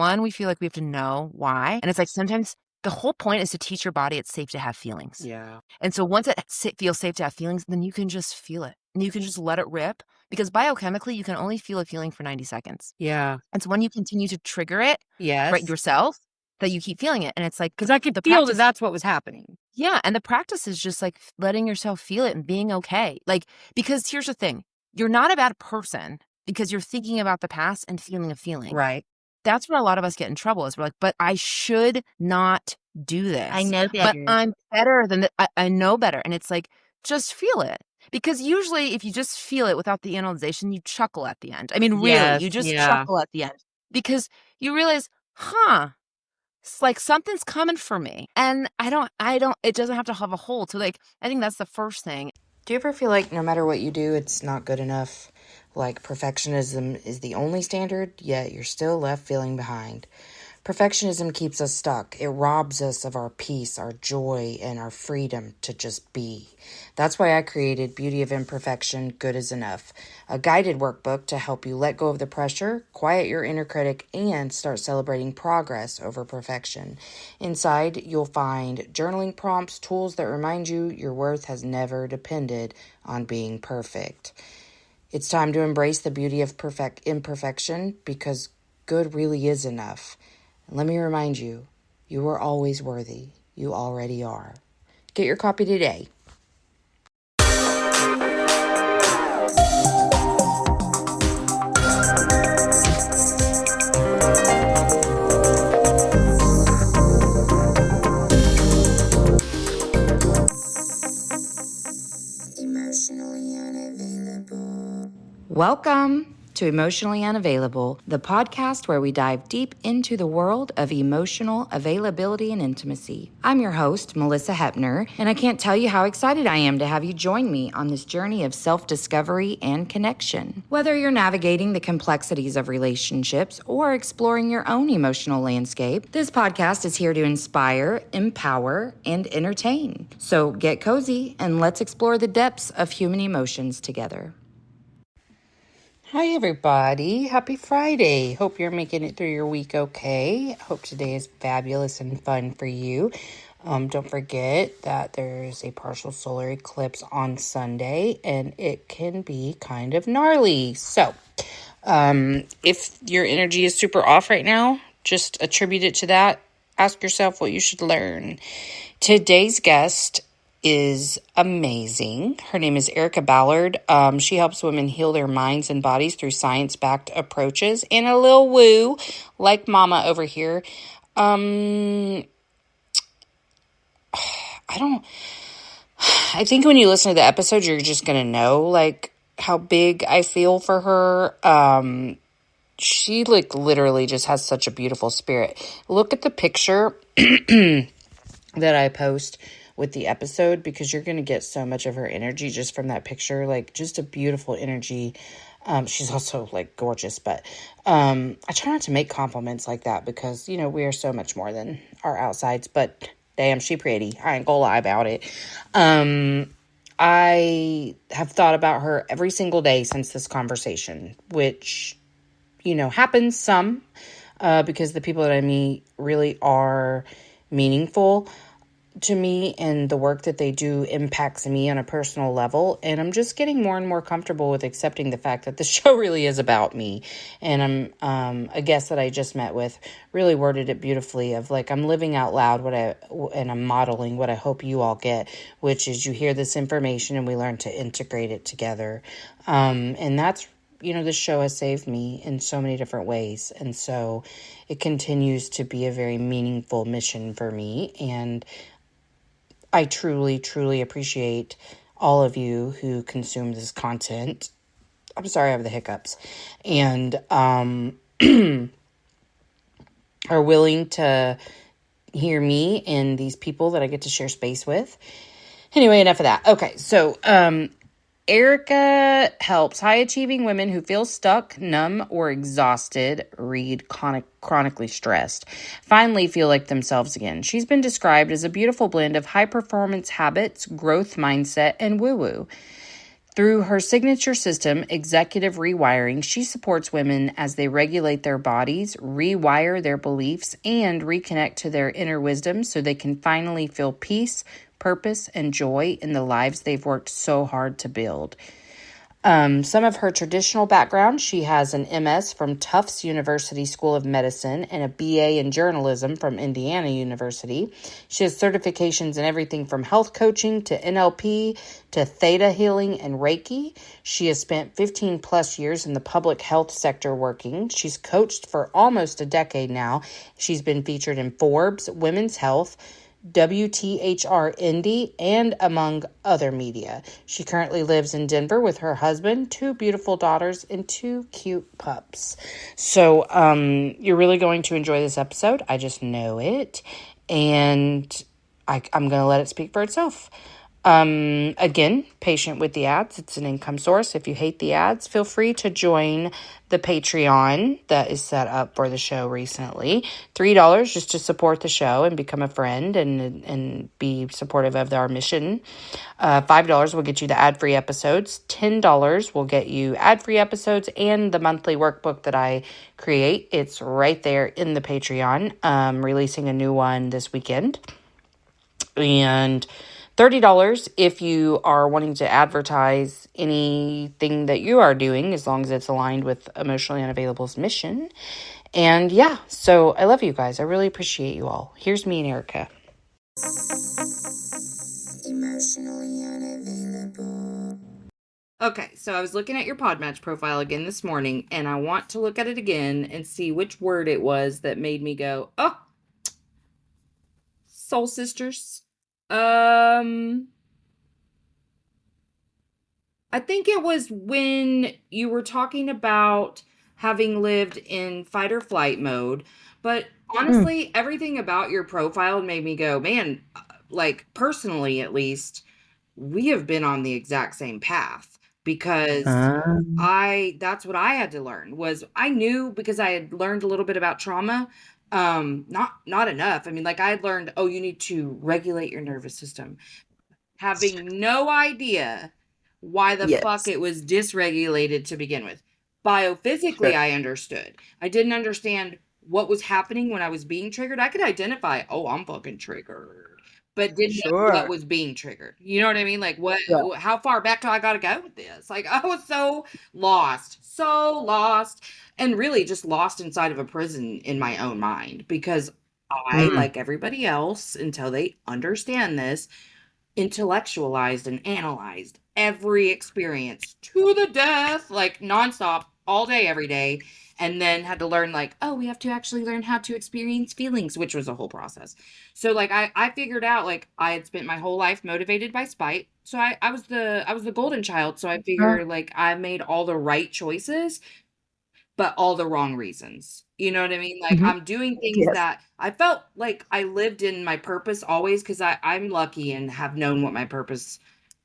One, we feel like we have to know why. And it's like sometimes the whole point is to teach your body it's safe to have feelings. Yeah. And so once it feels safe to have feelings, then you can just feel it. And you can just let it rip because biochemically, you can only feel a feeling for 90 seconds. Yeah. And so when you continue to trigger it, Yes. right, yourself, that you keep feeling it. And it's like, because I could feel that that's what was happening. yeah. And the practice is just like letting yourself feel it and being okay. Like, because here's the thing, you're not a bad person because you're thinking about the past and feeling a feeling. Right. That's where a lot of us get in trouble is we're like, but I should not do this. I know But better. I'm better than I know better. And it's like, just feel it. Because usually if you just feel it without the analyzation, you chuckle at the end. I mean, really, you just chuckle at the end. Because you realize, it's like something's coming for me. And it doesn't have to have a hole. So like, I think that's the first thing. Do you ever feel like no matter what you do, it's not good enough? Like perfectionism is the only standard, yet you're still left feeling behind. Perfectionism keeps us stuck. It robs us of our peace, our joy, and our freedom to just be. That's why I created Beauty of Imperfection, Good is Enough, a guided workbook to help you let go of the pressure, quiet your inner critic, and start celebrating progress over perfection. Inside, you'll find journaling prompts, tools that remind you your worth has never depended on being perfect. It's time to embrace the beauty of imperfection because good really is enough. And let me remind you, you are always worthy. You already are. Get your copy today. Emotionally unavailable. Welcome to Emotionally Unavailable, the podcast where we dive deep into the world of emotional availability and intimacy. I'm your host, Malisa Hepner, and I can't tell you how excited I am to have you join me on this journey of self-discovery and connection. Whether you're navigating the complexities of relationships or exploring your own emotional landscape, this podcast is here to inspire, empower, and entertain. So get cozy and let's explore the depths of human emotions together. Hi, everybody. Happy Friday. Hope you're making it through your week okay. Hope today is fabulous and fun for you. Don't forget that there's a partial solar eclipse on Sunday, and it can be kind of gnarly. So, if your energy is super off right now, just attribute it to that. Ask yourself what you should learn. Today's guest is amazing. Her name is Erica Ballard. She helps women heal their minds and bodies through science-backed approaches and a little woo, like Mama over here. I think when you listen to the episode, you're just going to know, like, how big I feel for her. She, like, literally just has such a beautiful spirit. Look at the picture that I post with the episode because you're going to get so much of her energy just from that picture. Like, just a beautiful energy. She's also, like, gorgeous, but I try not to make compliments like that because, you know, we are so much more than our outsides, but damn, she pretty. I ain't gonna lie about it. I have thought about her every single day since this conversation, which, you know, happens some because the people that I meet really are meaningful to me, and the work that they do impacts me on a personal level. And I'm just getting more and more comfortable with accepting the fact that the show really is about me. And a guest that I just met with really worded it beautifully of like, I'm living out loud and I'm modeling what I hope you all get, which is you hear this information and we learn to integrate it together. And that's, you know, this show has saved me in so many different ways. And so it continues to be a very meaningful mission for me. And I truly, truly appreciate all of you who consume this content. I'm sorry I have the hiccups. And are willing to hear me and these people that I get to share space with. Anyway, enough of that. Okay, so Erica helps high-achieving women who feel stuck, numb, or exhausted, read chronically stressed, finally feel like themselves again. She's been described as a beautiful blend of high-performance habits, growth mindset, and woo-woo. Through her signature system, executive rewiring, she supports women as they regulate their bodies, rewire their beliefs, and reconnect to their inner wisdom so they can finally feel peace, purpose, and joy in the lives they've worked so hard to build. Some of her traditional background, she has an MS from Tufts University School of Medicine and a BA in journalism from Indiana University. She has certifications in everything from health coaching to NLP to theta healing and Reiki. She has spent 15 plus years in the public health sector working. She's coached for almost a decade now. She's been featured in Forbes, Women's Health, WTHR Indy, and among other media. She currently lives in Denver with her husband, 2 beautiful daughters, and 2 cute pups. So you're really going to enjoy this episode. I just know it. And I'm going to let it speak for itself. Again, patient with the ads. It's an income source. If you hate the ads, feel free to join the Patreon that is set up for the show recently. $3 just to support the show and become a friend and be supportive of our mission. $5 will get you the ad-free episodes. $10 will get you ad-free episodes and the monthly workbook that I create. It's right there in the Patreon. Releasing a new one this weekend. And $30 if you are wanting to advertise anything that you are doing, as long as it's aligned with Emotionally Unavailable's mission. And yeah, so I love you guys. I really appreciate you all. Here's me and Erica. Emotionally Unavailable. Okay, so I was looking at your Podmatch profile again this morning, and I want to look at it again and see which word it was that made me go, oh, Soul Sisters. I think it was when you were talking about having lived in fight or flight mode, but honestly, everything about your profile made me go, man, like personally at least, we have been on the exact same path because that's what I had to learn was I knew because I had learned a little bit about trauma. Not enough. I mean, like I had learned, oh, you need to regulate your nervous system, having no idea why the fuck it was dysregulated to begin with. Biophysically, I understood. I didn't understand what was happening when I was being triggered. I could identify, oh, I'm fucking triggered, but didn't know what was being triggered. You know what I mean? Like how far back do I got to go with this? Like I was so lost, and really just lost inside of a prison in my own mind because I, like everybody else, until they understand this, intellectualized and analyzed every experience to the death, like nonstop, all day, every day. And then had to learn, like, oh, we have to actually learn how to experience feelings, which was a whole process. So, like, I figured out, like, I had spent my whole life motivated by spite. So I was the golden child. So I figured, like, I made all the right choices, but all the wrong reasons. You know what I mean? Like I'm doing things that I felt like I lived in my purpose always because I'm lucky and have known what my purpose,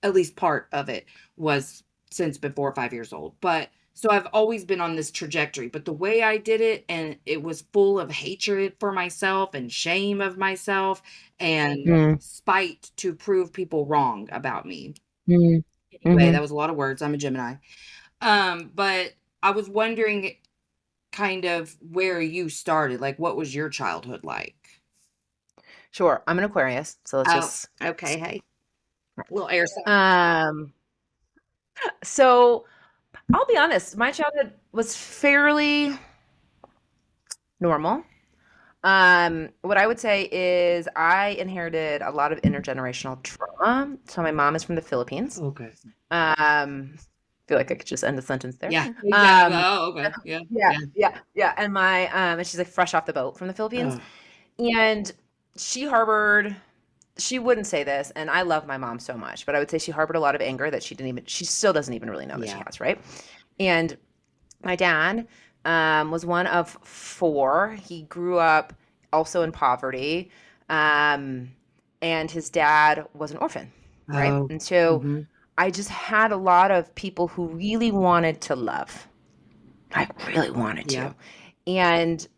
at least part of it, was since before 5 years old. But so I've always been on this trajectory, but the way I did it, and it was full of hatred for myself and shame of myself and spite to prove people wrong about me. Anyway, that was a lot of words. I'm a Gemini. But I was wondering kind of where you started. Like, what was your childhood like? Sure. I'm an Aquarius, so let's just... Okay, hey. A little air sign. So I'll be honest, my childhood was fairly normal. What I would say is I inherited a lot of intergenerational trauma. So my mom is from the Philippines. Okay. Feel like I could just end the sentence there. Yeah. Exactly. Okay. Yeah. And my and she's like fresh off the boat from the Philippines. And she wouldn't say this, and I love my mom so much, but I would say she harbored a lot of anger that she still doesn't even really know that she has, right? And my dad was one of 4. He grew up also in poverty. And his dad was an orphan, right? And so I just had a lot of people who really wanted to love. I really wanted to. And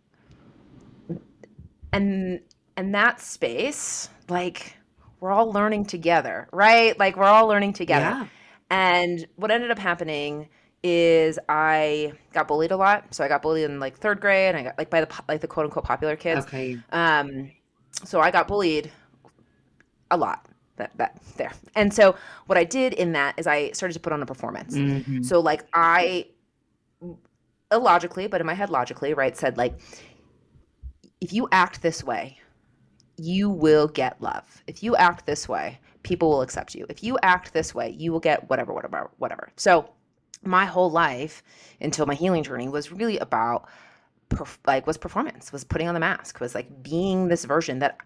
that space, like, we're all learning together, right? Like, we're all learning together. And what ended up happening is I got bullied a lot. So I got bullied in like 3rd grade, and I got like by the quote unquote popular kids. Okay. So I got bullied a lot. That there. And so what I did in that is I started to put on a performance. Mm-hmm. So like I illogically, but in my head logically, right, said like, if you act this way, you will get love. If you act this way, people will accept you. If you act this way, you will get whatever, whatever, whatever. So my whole life until my healing journey was really about was performance, was putting on the mask, was like being this version that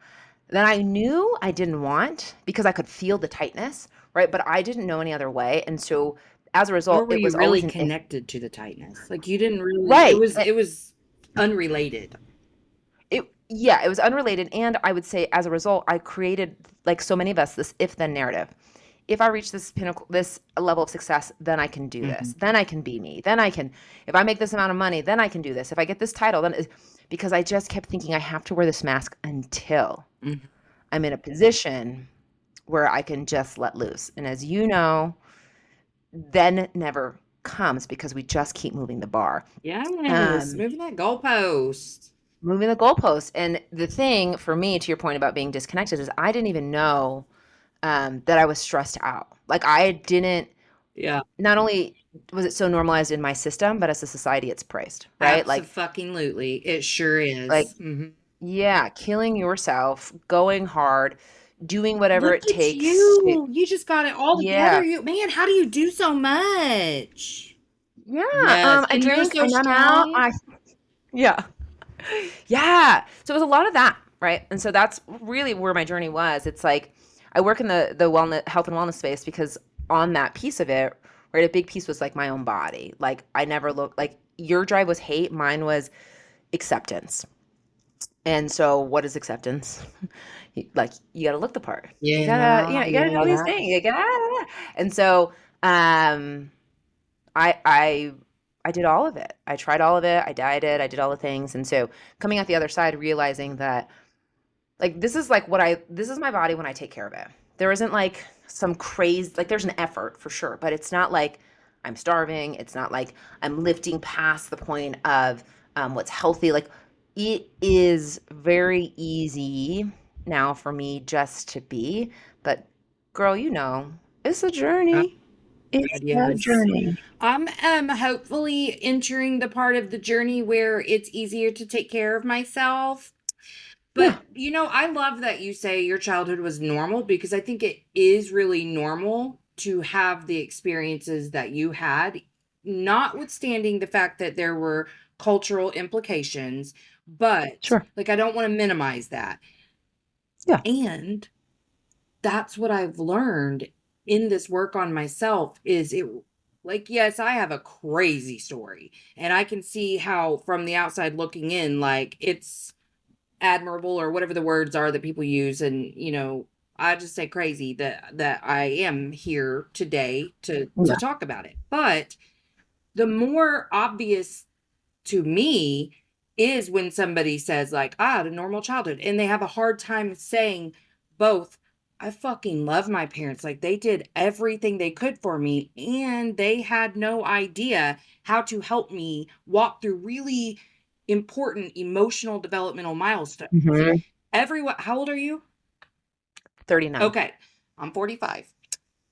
I knew I didn't want because I could feel the tightness, right? But I didn't know any other way. And so as a Or result, were it you was really always connected to the tightness? Like you didn't really, right. it was unrelated. Yeah, it was unrelated. And I would say as a result, I created, like so many of us, this if then narrative. If I reach this pinnacle, this level of success, then I can do this. Then I can be me. Then I can, if I make this amount of money, then I can do this. If I get this title, then because I just kept thinking I have to wear this mask until I'm in a position where I can just let loose. And as you know, then never comes because we just keep moving the bar. Yes, moving that goalpost. Moving the goalpost. And the thing for me, to your point about being disconnected, is I didn't even know that I was stressed out. Like I didn't, not only was it so normalized in my system, but as a society, it's praised, right? Absolutely. It sure is. Like, yeah, killing yourself, going hard, doing whatever Look it takes. You just got it all together. Yeah. Man, how do you do so much? Yeah. Yes. I And you're drink, so I numb out. strong. Yeah. Yeah. So it was a lot of that, right? And so that's really where my journey was. It's like I work in the wellness, health and wellness space because on that piece of it, right, a big piece was like my own body. Like I never looked like your drive was hate, mine was acceptance. And so what is acceptance? Like you got to look the part. Yeah. You got to, you got to do all these things. You gotta, and so I did all of it. I tried all of it. I dieted. I did all the things. And so coming out the other side, realizing that like this is my body when I take care of it. There isn't like some crazy, like there's an effort for sure, but it's not like I'm starving. It's not like I'm lifting past the point of what's healthy. Like it is very easy now for me just to be, but girl, it's a journey. It's a journey. I'm hopefully entering the part of the journey where it's easier to take care of myself. But I love that you say your childhood was normal because I think it is really normal to have the experiences that you had, notwithstanding the fact that there were cultural implications, but like I don't want to minimize that. Yeah. And that's what I've learned in this work on myself is it like, yes, I have a crazy story and I can see how from the outside looking in, like it's admirable or whatever the words are that people use. And, I just say crazy that I am here today to talk about it. But the more obvious to me is when somebody says like, I had a normal childhood and they have a hard time saying both. I fucking love my parents. Like they did everything they could for me and they had no idea how to help me walk through really important emotional developmental milestones. How old are you? 39. Okay. I'm 45.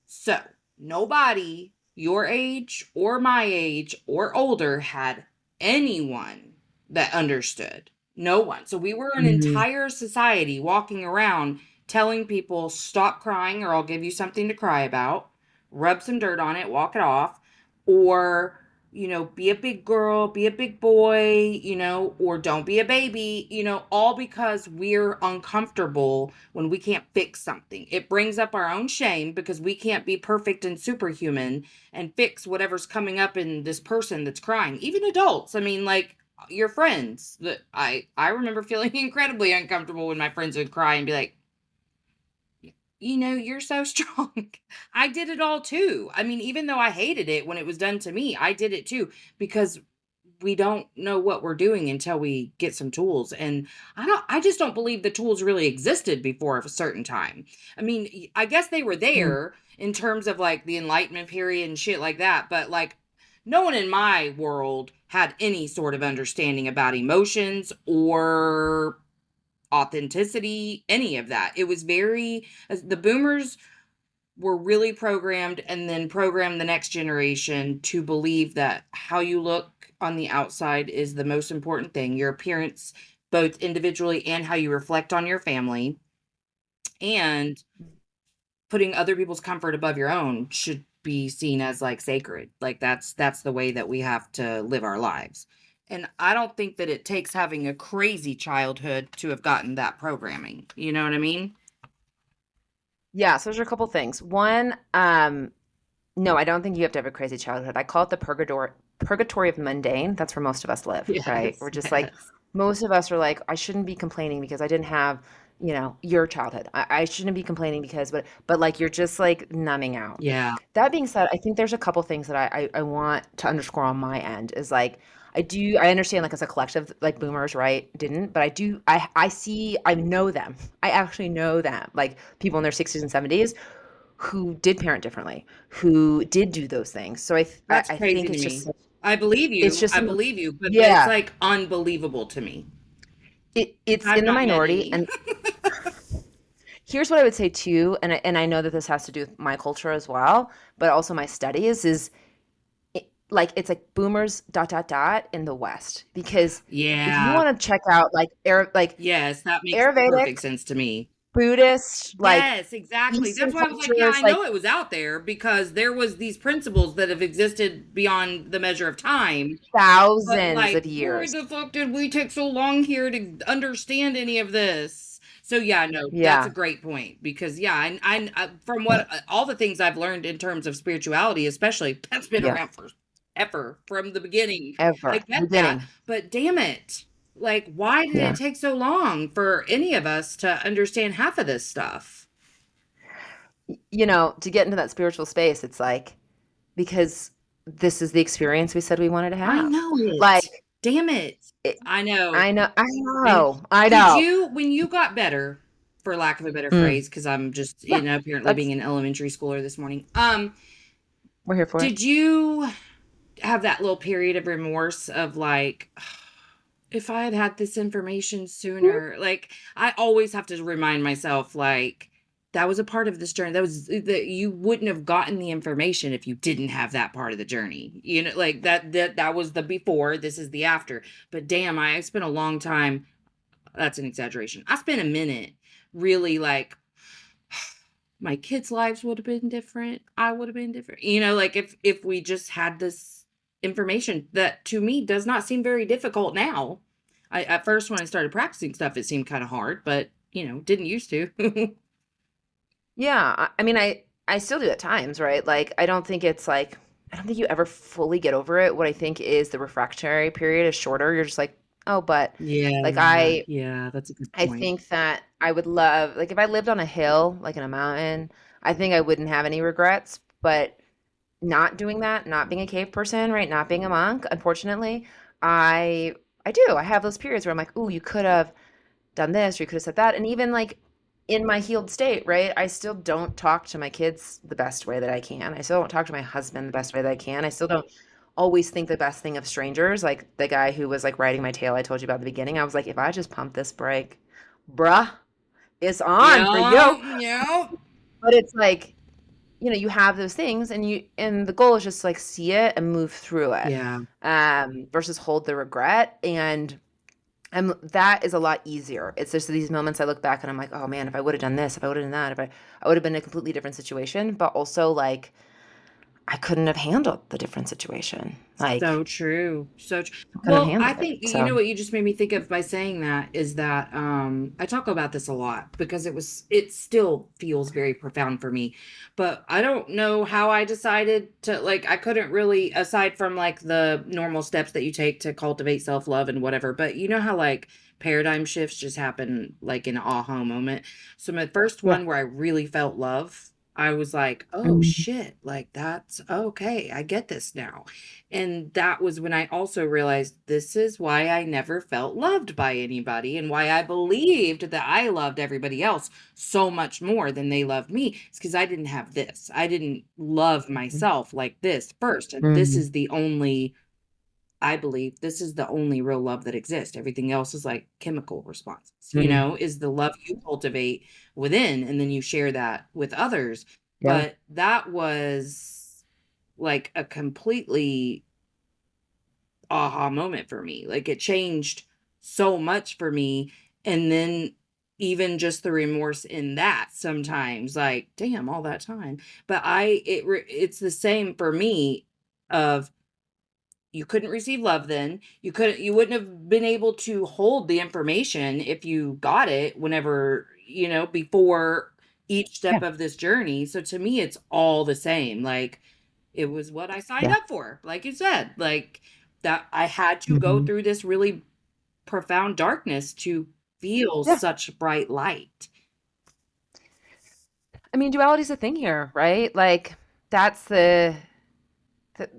So nobody your age or my age or older had anyone that understood. No one. So we were an entire society walking around telling people, stop crying or I'll give you something to cry about, rub some dirt on it, walk it off, or, be a big girl, be a big boy, or don't be a baby, all because we're uncomfortable when we can't fix something. It brings up our own shame because we can't be perfect and superhuman and fix whatever's coming up in this person that's crying. Even adults. I mean, like your friends. I remember feeling incredibly uncomfortable when my friends would cry and be like, you're so strong. I did it all too. I mean, even though I hated it when it was done to me, I did it too because we don't know what we're doing until we get some tools. And I just don't believe the tools really existed before a certain time. I mean, I guess they were Mm. there in terms of like the Enlightenment period and shit like that, but like no one in my world had any sort of understanding about emotions or authenticity, any of that. It was very, the boomers were really programmed and then programmed the next generation to believe that how you look on the outside is the most important thing. Your appearance, both individually and how you reflect on your family, and putting other people's comfort above your own should be seen as like sacred. Like that's the way that we have to live our lives. And I don't think that it takes having a crazy childhood to have gotten that programming. You know what I mean? Yeah, so there's a couple things. One, no, I don't think you have to have a crazy childhood. I call it the purgatory of mundane. That's where most of us live, right? Yes, We're just like, yes. most of us are like, I shouldn't be complaining because I didn't have, your childhood. I shouldn't be complaining because, but like, you're just like numbing out. Yeah. That being said, I think there's a couple things that I want to underscore on my end is like, I understand like as a collective, like boomers, right? Didn't, but I know them. I actually know them, like people in their 60s and 70s who did parent differently, who did do those things. So That's I crazy think to it's me. just I believe it's you. just I in, believe you, but it's yeah, like unbelievable to me. it's I've in the not met minority. any. And here's what I would say too, and I know that this has to do with my culture as well, but also my studies is like it's like boomers dot dot dot in the West because if you Yeah. want to check out like Yes, that makes Ayurvedic, perfect sense to me. Buddhist, like Yes, exactly. Eastern That's why I was like, yeah, cultures, I like know it was out there because there was these principles that have existed beyond the measure of time. But thousands like, of why years. the fuck did we take so long here to understand any of this? So yeah, no, that's a Yeah, great point because yeah, from what all the things I've learned in terms of spirituality, especially that's been yeah, around for ever from the beginning. I ever get that, beginning. but damn it, like, why did it Yeah. take so long for any of us to understand half of this stuff? To get into that spiritual space, it's like because this is the experience we said we wanted to I have. know Like, it. Damn it. it, I know. I And know, I did know. you, when you got better, for lack of a better Mm, phrase, because I'm just, yeah, apparently being that's an elementary schooler this morning. we're here for it. Did you have that little period of remorse of like, if I had had this information sooner, like I always have to remind myself, like, that was a part of this journey. That was that you wouldn't have gotten the information if you didn't have that part of the journey. Like that was the before, this is the after. But damn, I spent a long time, that's an exaggeration. I spent a minute really like my kids' lives would have been different. I would have been different. Like if we just had this information that to me does not seem very difficult now. I at first when I started practicing stuff, it seemed kind of hard, but didn't used to. Yeah, I mean, I still do at times, right? Like, I don't think you ever fully get over it. What I think is the refractory period is shorter. You're just like, oh, but like Yeah, yeah, that's a good I point. think that I would love, like, if I lived on a hill, like in a mountain, I think I wouldn't have any regrets. But not doing that, not being a cave person, right? Not being a monk, unfortunately, I I do. I have those periods where I'm like, ooh, you could have done this or you could have said that. And even like in my healed state, right? I still don't talk to my kids the best way that I can. I still don't talk to my husband the best way that I can. I still don't always think the best thing of strangers. Like the guy who was like riding my tail I told you about at the beginning. I was like, if I just pump this brake, bruh, it's on for Yeah, you. yeah. But it's like, you have those things and the goal is just to, like, see it and move through it, Yeah. versus hold the regret. And that is a lot easier. It's just these moments I look back and I'm like, oh man, if I would have done this, if I would have done that, if I would have been in a completely different situation. But also like I couldn't have handled the different situation. So Like true. So true. I couldn't have Well, I handled it. think So what you just made me think of by saying that is that I talk about this a lot because it still feels very profound for me. But I don't know how I decided to, like, I couldn't really, aside from like the normal steps that you take to cultivate self-love and whatever, but you know how like paradigm shifts just happen like in an aha moment. So my first yeah. one where I really felt love I was like, "Oh Mhm. shit, like that's okay. I get this now." And that was when I also realized this is why I never felt loved by anybody and why I believed that I loved everybody else so much more than they loved me. It's because I didn't have this. I didn't love myself like this first. And this Mhm. is the only, I believe this is the only real love that exists. Everything else is like chemical responses, Mhm. is the love you cultivate within and then you share that with others. Yeah. But that was like a completely aha moment for me. Like it changed so much for me. And then even just the remorse in that sometimes, like, damn, all that time. But it's the same for me of you couldn't receive love then. You wouldn't have been able to hold the information if you got it whenever, before each Yeah. step of this journey. So to me, it's all the same. Like it was what I signed Yeah. up for. Like you said, like that I had to go Mhm. through this really profound darkness to feel Yeah. such bright light. I mean, duality is the thing here, right? Like that's the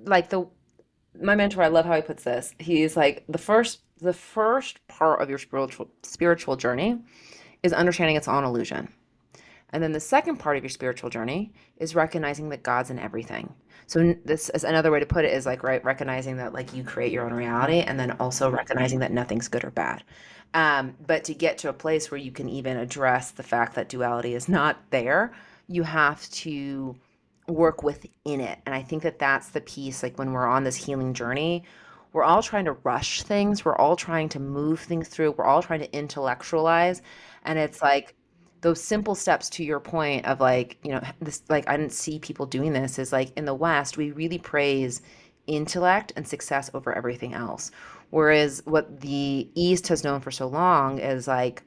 my mentor, I love how he puts this. He's like the first part of your spiritual journey is understanding it's all an illusion. And then the second part of your spiritual journey is recognizing that God's in everything. So this is another way to put it is like right recognizing that like you create your own reality and then also recognizing that nothing's good or bad. But to get to a place where you can even address the fact that duality is not there, you have to work within it. And I think that that's the piece like when we're on this healing journey, we're all trying to rush things, we're all trying to move things through, we're all trying to intellectualize, and it's like those simple steps to your point of like, this, like, I didn't see people doing this is like in the West, we really praise intellect and success over everything else. Whereas what the East has known for so long is like,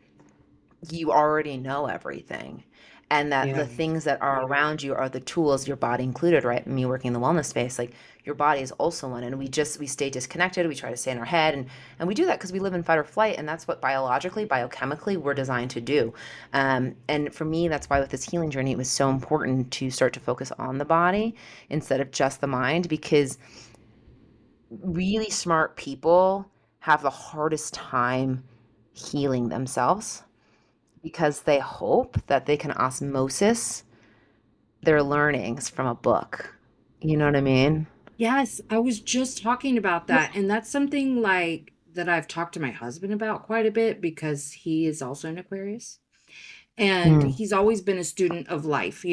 you already know everything. And that the Yeah. things that are around you are the tools, your body included, right? Me working in the wellness space, like your body is also one. And we stay disconnected. We try to stay in our head. And we do that because we live in fight or flight. And that's what biologically, biochemically, we're designed to do. And for me, that's why with this healing journey, it was so important to start to focus on the body instead of just the mind, because really smart people have the hardest time healing themselves because they hope that they can osmosis their learnings from a book. You know what I mean? Yes, I was just talking about Yeah. that. And that's something like that I've talked to my husband about quite a bit because he is also an Aquarius. And Mm. he's always been a student of life,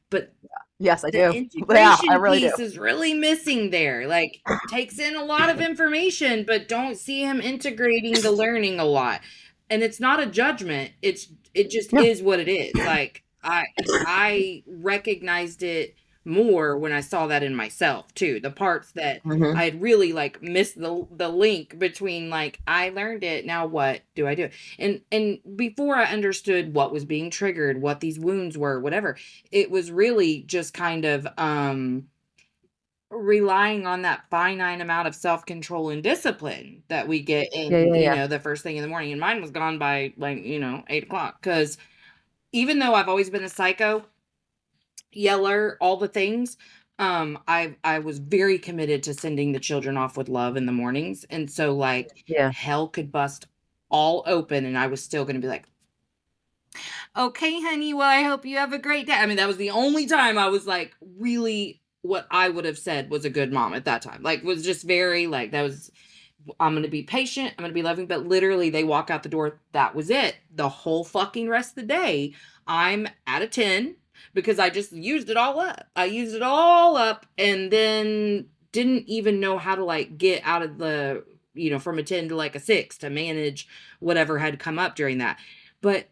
but Yes, I the do. Yeah, I integration really do. piece is really missing there. Like takes in a lot of information, but don't see him integrating the learning a lot. And it's not a judgment. It just No. is what it is. Like I recognized it more when I saw that in myself too. The parts that Mhm. I had really like missed the link between like I learned it, now what do I do? And before I understood what was being triggered, what these wounds were, whatever, it was really just kind of relying on that finite amount of self-control and discipline that we get Yeah, in, yeah, yeah. the first thing in the morning. And mine was gone by like, 8 o'clock. Because even though I've always been a psycho, yeller, all the things, I was very committed to sending the children off with love in the mornings. And so like Yeah. hell could bust all open and I was still gonna be like, okay, honey, well, I hope you have a great day. I mean, that was the only time I was like really what I would have said was a good mom at that time. Like was just very like that was I'm going to be patient, I'm going to be loving, but literally they walk out the door, that was it. The whole fucking rest of the day, I'm at a 10 because I just used it all up. I used it all up and then didn't even know how to like get out of the, from a 10 to like a 6 to manage whatever had come up during that. But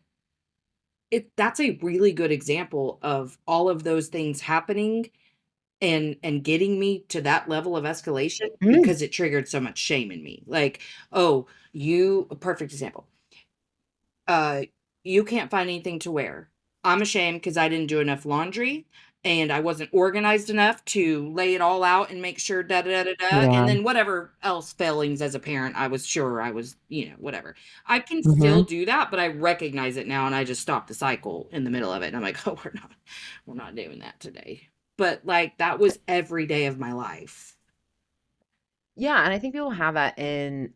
that's a really good example of all of those things happening and getting me to that level of escalation Mm. because it triggered so much shame in me. Like, oh, you a perfect example. Uh you can't find anything to wear. I'm ashamed because I didn't do enough laundry and I wasn't organized enough to lay it all out and make sure da da da da da. Yeah. And then whatever else failings as a parent, I was sure I was, whatever. I can still Mhm. do that, but I recognize it now and I just stop the cycle in the middle of it. And I'm like, oh, we're not doing that today. But like that was every day of my life. Yeah, and I think people have that in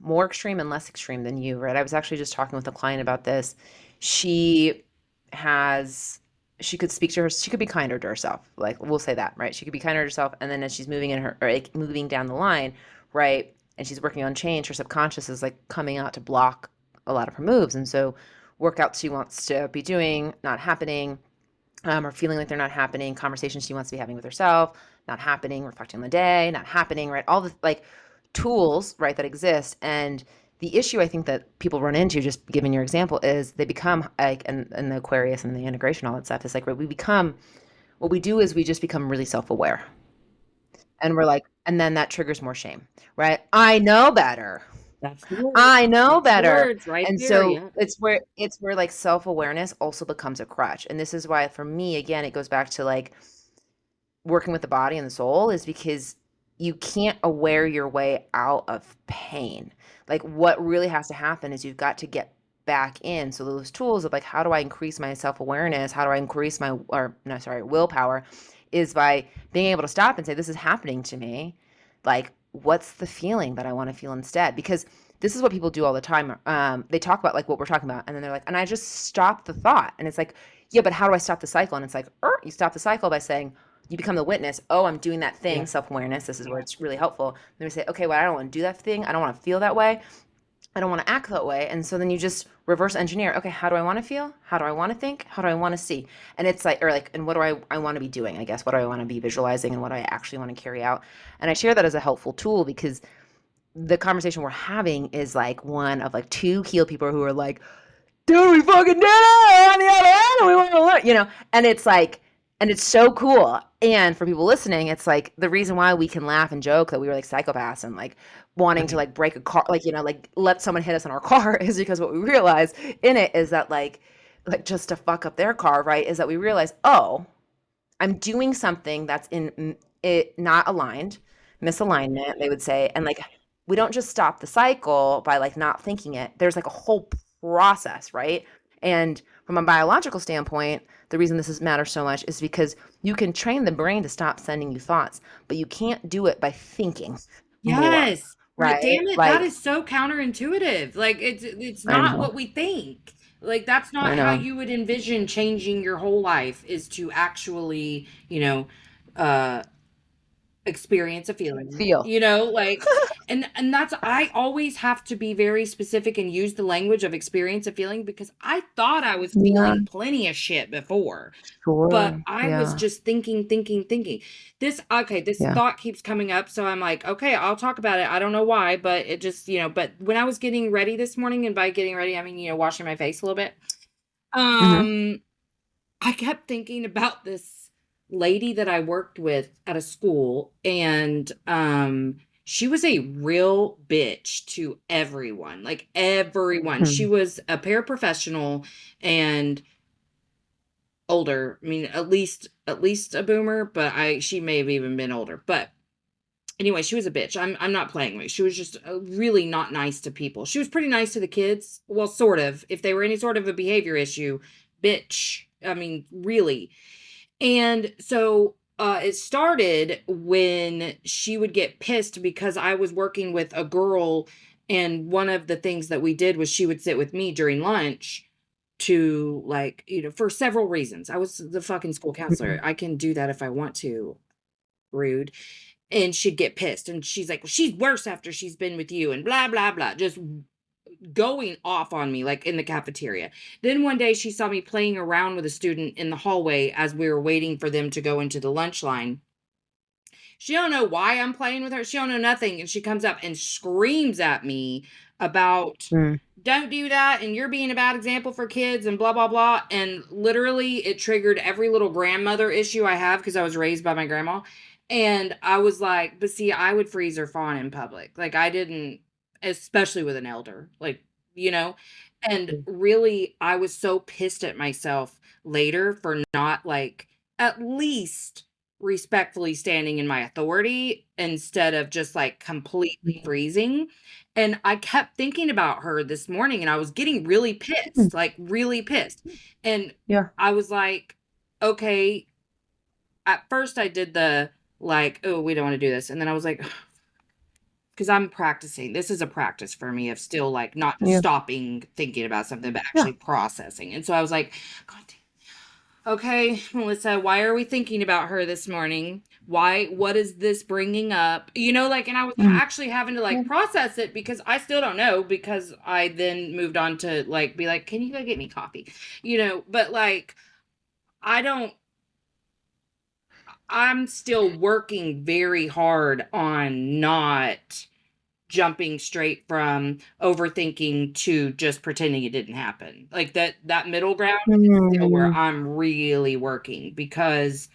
more extreme and less extreme than you, right? I was actually just talking with a client about this. She has, she could speak to her, she could be kinder to herself. Like we'll say that, right? She could be kinder to herself, and then as she's moving in her, or like moving down the line, right? And she's working on change, her subconscious is like coming out to block a lot of her moves, and so workouts she wants to be doing not happening, or feeling like they're not happening, conversations she wants to be having with herself, not happening, reflecting on the day, not happening, right? All the like tools, right, that exist. And the issue I think that people run into, just given your example, is they become like, and the Aquarius and the integration, all that stuff is like, right, we become, what we do is we just become really self-aware. And we're like, and then that triggers more shame, right? I know better. That's the word. I know That's the better. words right And there. so Yeah. it's where like self-awareness also becomes a crutch. And this is why for me, again, it goes back to like working with the body and the soul, is because you can't aware your way out of pain. Like what really has to happen is you've got to get back in. So those tools of like, how do I increase my self-awareness? How do I increase my, or no, sorry, willpower, is by being able to stop and say, this is happening to me. Like, what's the feeling that I want to feel instead? Because this is what people do all the time. They talk about like what we're talking about, and then they're like, and I just stop the thought. And it's like, yeah, but how do I stop the cycle? And it's like, you stop the cycle by saying, you become the witness. Oh, I'm doing that thing, Yeah. self-awareness. This is where it's really helpful. Then we say, okay, well, I don't want to do that thing. I don't want to feel that way. I don't want to act that way. And so then you just reverse engineer. Okay, how do I want to feel? How do I want to think? How do I want to see? And it's like, or like, and what do I want to be doing? I guess, what do I want to be visualizing and what do I actually want to carry out? And I share that as a helpful tool because the conversation we're having is like one of like two healed people who are like, dude, we fucking did it on the other end, and we want to learn, and it's like, and it's so cool. And for people listening, it's like the reason why we can laugh and joke that we were like psychopaths and like wanting to like break a car, like, like let someone hit us in our car, is because what we realize in it is that like just to fuck up their car, right, is that we realize, oh, I'm doing something that's in it not aligned, misalignment, they would say. And like, we don't just stop the cycle by like not thinking it. There's like a whole process, right? And from a biological standpoint, the reason this matters so much is because you can train the brain to stop sending you thoughts, but you can't do it by thinking more, Yes. But right? damn it, that Like, is so counterintuitive. Like it's I not know, what we think. Like that's I not how know. you would envision changing your whole life, is to actually, uh experience a feeling, Feel. like, and that's, I always have to be very specific and use the language of experience a feeling, because I thought I was Yeah, feeling plenty of shit before, but sure. I was Yeah, just thinking. This yeah. thought keeps coming up, so I'm like, okay, I'll talk about it. I don't know why, but it just, but when I was getting ready this morning, and by getting ready, I mean, washing my face a little bit, Hmm. um, I kept thinking about this lady that I worked with at a school, and she was a real bitch to everyone. Like everyone. She Hmm. was a paraprofessional and older. I mean, at least a boomer, but she may have even been older. But anyway, she was a bitch. I'm not playing with. She was just really not nice to people. She was pretty nice to the kids. Well, sort of. If they were any sort of a behavior issue, bitch. I mean, really. And so it started when she would get pissed because I was working with a girl, and one of the things that we did was she would sit with me during lunch to, like, for several reasons. I was the fucking school counselor. I can do that if I want to. Rude. And she'd get pissed, and she's like, well, she's worse after she's been with you, and blah blah blah, just going off on me, like in the cafeteria. Then one day she saw me playing around with a student in the hallway as we were waiting for them to go into the lunch line. She don't know why I'm playing with her. She don't know nothing. And she comes up and screams at me about, Hmm. don't do that, and you're being a bad example for kids, and blah blah blah. And literally it triggered every little grandmother issue I have, because I was raised by my grandma. And I was like, but see, I would freeze her fawn in public. Like I didn't, especially with an elder, like, you know. And really I was so pissed at myself later for not, like, at least respectfully standing in my authority instead of just like completely freezing. And I kept thinking about her this morning and I was getting really pissed, like really pissed. And Yeah. I was like, okay, at first I did the like, oh, we don't want to do this. And then I was like, because I'm practicing. This is a practice for me of still like not stopping thinking about something, but actually processing. And so I was like, God damn. Okay, Melissa, why are we thinking about her this morning? What is this bringing up? Like, and I was actually having to like process it because I still don't know because I then moved on to like be like, can you go get me coffee? But like, I'm still working very hard on not jumping straight from overthinking to just pretending it didn't happen. Like that middle ground is still where I'm really working because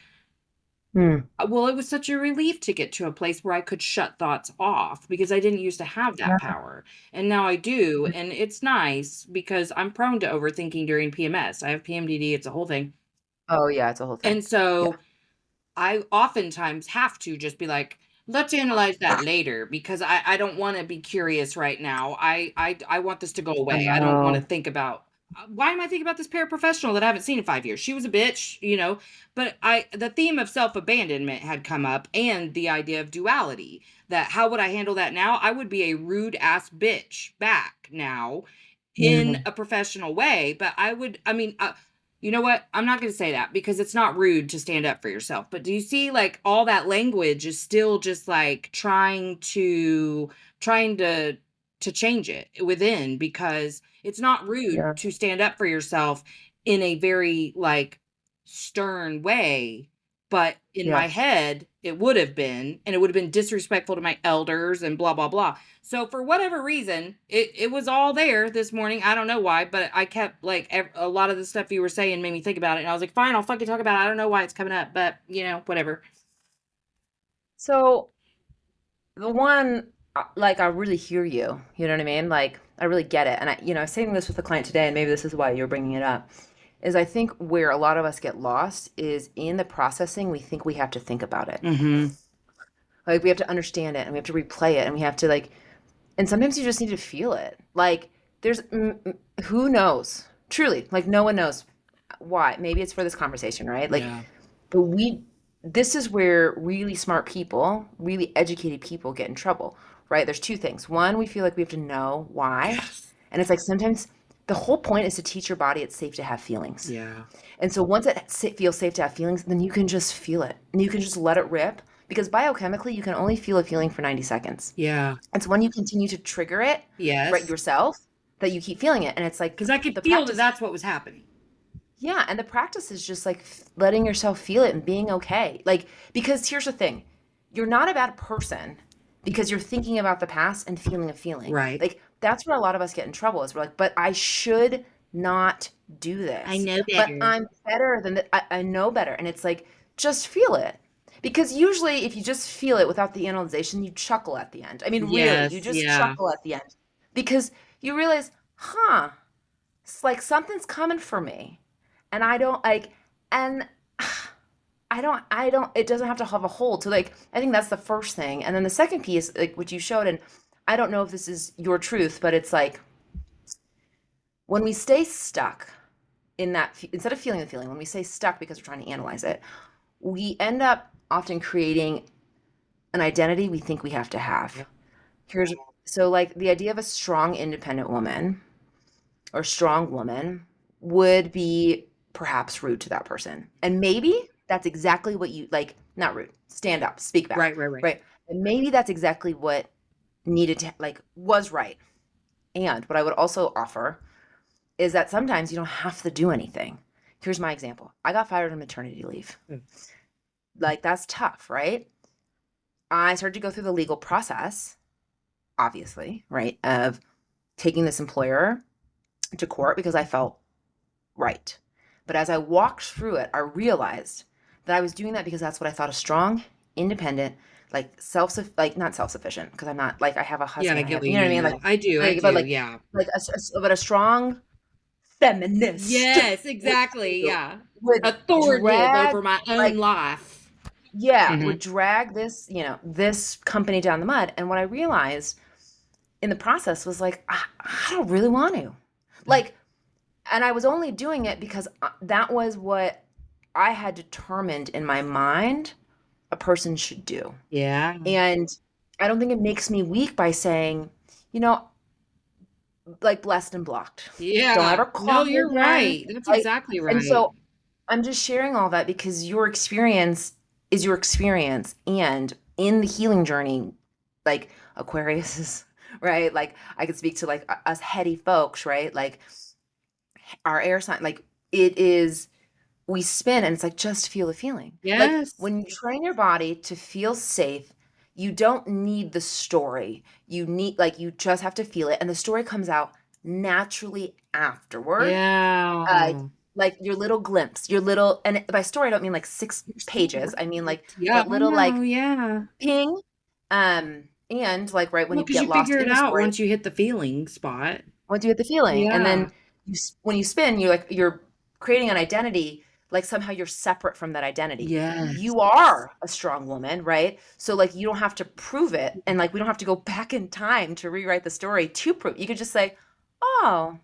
well, it was such a relief to get to a place where I could shut thoughts off because I didn't used to have that power. And now I do. And it's nice because I'm prone to overthinking during PMS. I have PMDD, it's a whole thing. Oh, yeah, it's a whole thing. And so I oftentimes have to just be like, let's analyze that later because I don't want to be curious right now. I want this to go away. I don't want to think about why am I thinking about this paraprofessional that I haven't seen in 5 years? She was a bitch, but the theme of self-abandonment had come up and the idea of duality, that how would I handle that now? I would be a rude ass bitch back now in a professional way, but you know what? I'm not going to say that because it's not rude to stand up for yourself. But do you see like all that language is still just like trying to change it within because it's not rude to stand up for yourself in a very like stern way. But in my head, it would have been, and it would have been disrespectful to my elders and blah, blah, blah. So for whatever reason, it was all there this morning. I don't know why, but I kept like a lot of the stuff you were saying made me think about it. And I was like, fine, I'll fucking talk about it. I don't know why it's coming up, but whatever. So the one, like, I really hear you, you know what I mean? Like, I really get it. And I was saying this with a client today, and maybe this is why you're bringing it up, is I think where a lot of us get lost is in the processing. We think we have to think about it. Like, we have to understand it and we have to replay it and we have to like, and sometimes you just need to feel it. Like, there's, who knows? Truly, like, no one knows why. Maybe it's for this conversation, right? Like, but this is where really smart people, really educated people get in trouble, right? There's two things. One, we feel like we have to know why. And it's like sometimes the whole point is to teach your body it's safe to have feelings. And so once it feels safe to have feelings, then you can just feel it and you can just let it rip. Because biochemically, you can only feel a feeling for 90 seconds. It's when you continue to trigger it, right, yourself, that you keep feeling it. And it's like, because I could feel that that's what was happening. Yeah. And the practice is just like letting yourself feel it and being okay. Like, because here's the thing, you're not a bad person because you're thinking about the past and feeling a feeling. Right. Like, that's where a lot of us get in trouble is we're like, but I should not do this. I know better. But I'm better than that. I know better. And it's like, just feel it. Because usually if you just feel it without the analyzation, you chuckle at the end. I mean, really, you just chuckle at the end. Because you realize, it's like something's coming for me. And I don't like, and I don't, it doesn't have to have a hold. So like, I think that's the first thing. And then the second piece, like what you showed, and I don't know if this is your truth, but it's like, when we stay stuck in that, instead of feeling the feeling, when we stay stuck because we're trying to analyze it, we end up often creating an identity we think we have to have. So like the idea of a strong, independent woman or strong woman would be perhaps rude to that person. And maybe that's exactly what you like, not rude, stand up, speak back. Right. And maybe that's exactly what needed to like was right. And what I would also offer is that sometimes you don't have to do anything. Here's my example. I got fired on maternity leave. Like, that's tough, right? I started to go through the legal process, obviously, right, of taking this employer to court because I felt right. But as I walked through it, I realized that I was doing that because that's what I thought a strong, independent, like not self-sufficient, because I'm not like I have a husband. I get what you know what I mean? Like I do, but a strong feminist. Yes, exactly. would authoritative drag, over my own like, life. yeah, Mhm. would drag this, this company down the mud. And what I realized in the process was like, I don't really want to. Like, and I was only doing it because that was what I had determined in my mind a person should do. Yeah. And I don't think it makes me weak by saying, you know, like blessed and blocked. Don't Yeah. ever call No, me you're again. right. That's Right. exactly And right. so I'm just sharing all that because your experience is your experience. And in the healing journey, like Aquarius is, right? Like I could speak to like us heady folks, right? Like our air sign, like it is, we spin and it's like, just feel the feeling. Like Yes. when you train your body to feel safe, you don't need the story. You need, like, you just have to feel it. And the story comes out naturally afterward. Uh, Yeah. like your little glimpse, your little, and by story, I don't mean like 6 You're so pages. I mean right. like Yeah. that Oh little no. like Yeah. ping. And like, right when Well, you because get you lost figure in it the out story, once you hit the feeling spot. once you get the feeling, and Yeah. then when you spin, you're creating an identity, like somehow you're separate from that identity. Yes. You are a strong woman, right? So like you don't have to prove it, and like we don't have to go back in time to rewrite the story to prove. You could just say, "Oh,